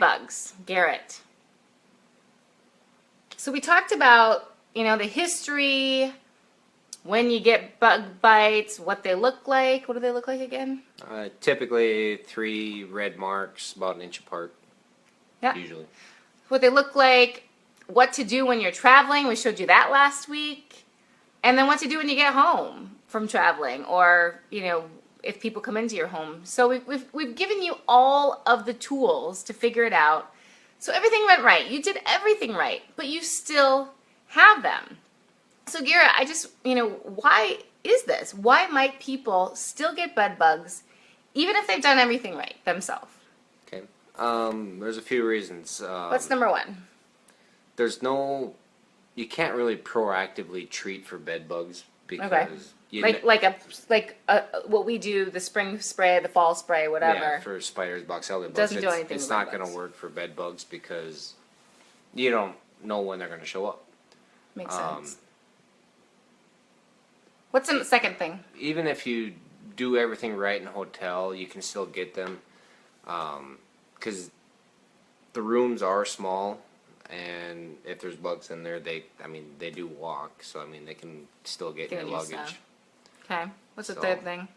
bugs, Garrett. So we talked about, the history, when you get bug bites, what they look like. What do they look like again? Typically 3 red marks, about an inch apart. Yeah. Usually. What they look like, what to do when you're traveling. We showed you that last week. And then what to do when you get home from traveling, or, if people come into your home. So we've given you all of the tools to figure it out. So everything went right. You did everything right, but you still have them. So Garrett, I just, why is this? Why might people still get bed bugs even if they've done everything right themselves? Okay. There's a few reasons. What's number one? You can't really proactively treat for bed bugs because what we do, the spring spray, the fall spray, whatever. Yeah, for spiders, boxellia bugs. Doesn't do anything. It's not going to work for bed bugs because you don't know when they're going to show up. Makes sense. What's the second thing? Even if you do everything right in a hotel, you can still get them because the rooms are small. And if there's bugs in there, they do walk, so they can still get in your luggage. Stuff. Okay. What's the third thing?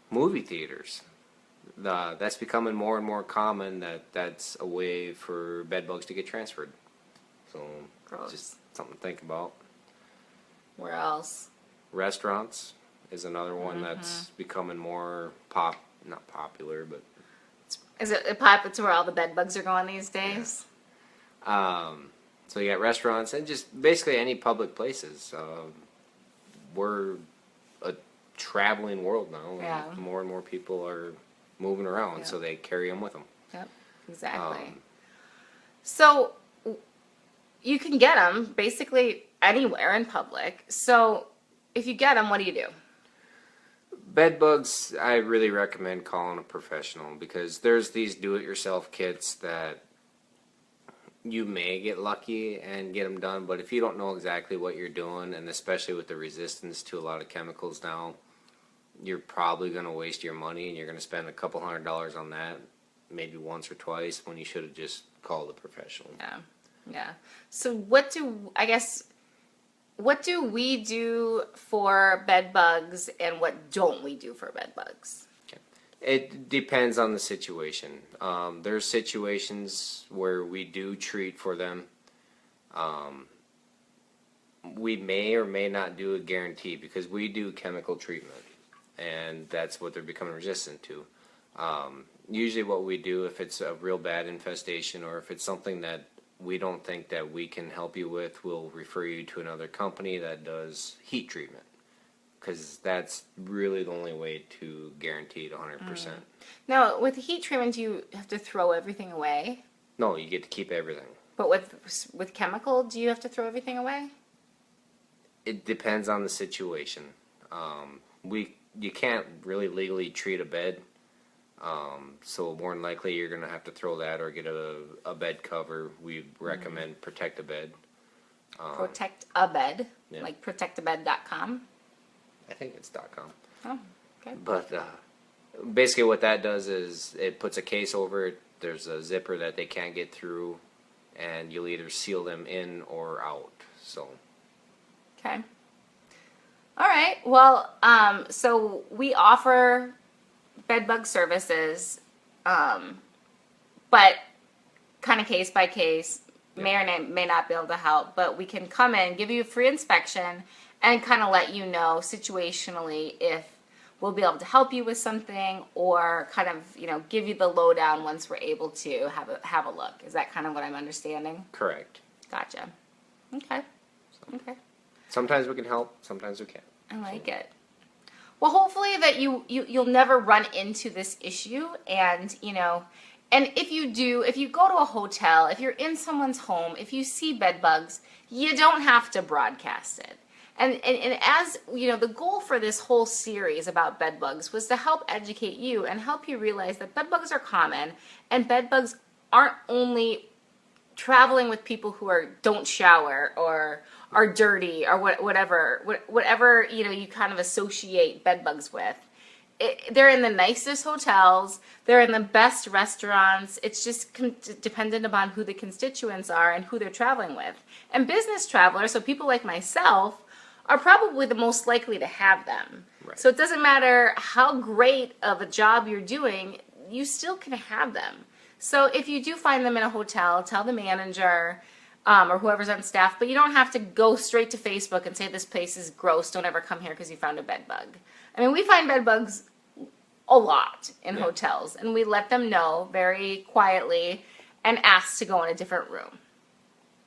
Movie theaters. That's becoming more and more common. That's a way for bed bugs to get transferred. So Gross. Just something to think about. Where else? Restaurants is another one that's becoming more not popular, but is it popular to where all the bed bugs are going these days? Yeah. So you got restaurants and just basically any public places. We're a traveling world now. Yeah. More and more people are moving around, so they carry them with them. Yep, exactly. So you can get them basically anywhere in public. So if you get them, what do you do? Bed bugs, I really recommend calling a professional because there's these do-it-yourself kits that you may get lucky and get them done, but if you don't know exactly what you're doing, and especially with the resistance to a lot of chemicals now, you're probably going to waste your money and you're going to spend a couple $100 on that, maybe once or twice, when you should have just called a professional. Yeah. So what do we do for bed bugs, and what don't we do for bed bugs? It depends on the situation. There's situations where we do treat for them. We may or may not do a guarantee because we do chemical treatment, and that's what they're becoming resistant to. Usually what we do, if it's a real bad infestation or if it's something that we don't think that we can help you with, we'll refer you to another company that does heat treatment. Because that's really the only way to guarantee it 100%. Now, with the heat treatment, do you have to throw everything away? No, you get to keep everything. But with chemical, do you have to throw everything away? It depends on the situation. You can't really legally treat a bed, so more than likely you're going to have to throw that or get a bed cover. We recommend Protect a Bed. Protect a Bed, like protectabed.com. I think it's .com. Oh, okay. But basically what that does is it puts a case over it. There's a zipper that they can't get through, and you'll either seal them in or out. So. Okay. All right. Well, so we offer bed bug services, but kind of case by case, may or may not be able to help, but we can come in, give you a free inspection, and kind of let you know situationally if we'll be able to help you with something, or kind of, give you the lowdown once we're able to have a look. Is that kind of what I'm understanding? Correct. Gotcha. Okay. Okay. Sometimes we can help, sometimes we can't. I like it. Well, hopefully that you'll never run into this issue, and and if you go to a hotel, if you're in someone's home, if you see bed bugs, you don't have to broadcast it. And as the goal for this whole series about bed bugs was to help educate you and help you realize that bed bugs are common, and bed bugs aren't only traveling with people who don't shower or are dirty or whatever you kind of associate bed bugs with. they're in the nicest hotels, they're in the best restaurants. It's just dependent upon who the constituents are and who they're traveling with. And business travelers, so people like myself, are probably the most likely to have them. Right. So it doesn't matter how great of a job you're doing, you still can have them. So if you do find them in a hotel, tell the manager or whoever's on staff, but you don't have to go straight to Facebook and say this place is gross, don't ever come here because you found a bed bug. I mean, we find bed bugs a lot in hotels, and we let them know very quietly and ask to go in a different room.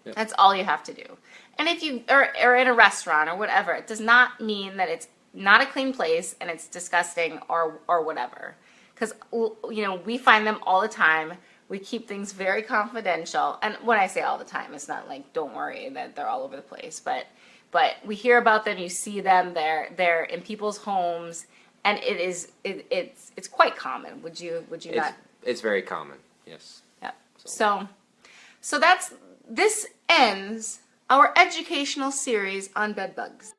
Yep. That's all you have to do. And if you are in a restaurant or whatever, it does not mean that it's not a clean place and it's disgusting or whatever. Because, you know, we find them all the time. We keep things very confidential. And when I say all the time, it's not like, don't worry that they're all over the place. But we hear about them, you see them, they're in people's homes, and it's quite common. Would you not? It's very common, yes. Yeah. So this ends our educational series on bed bugs.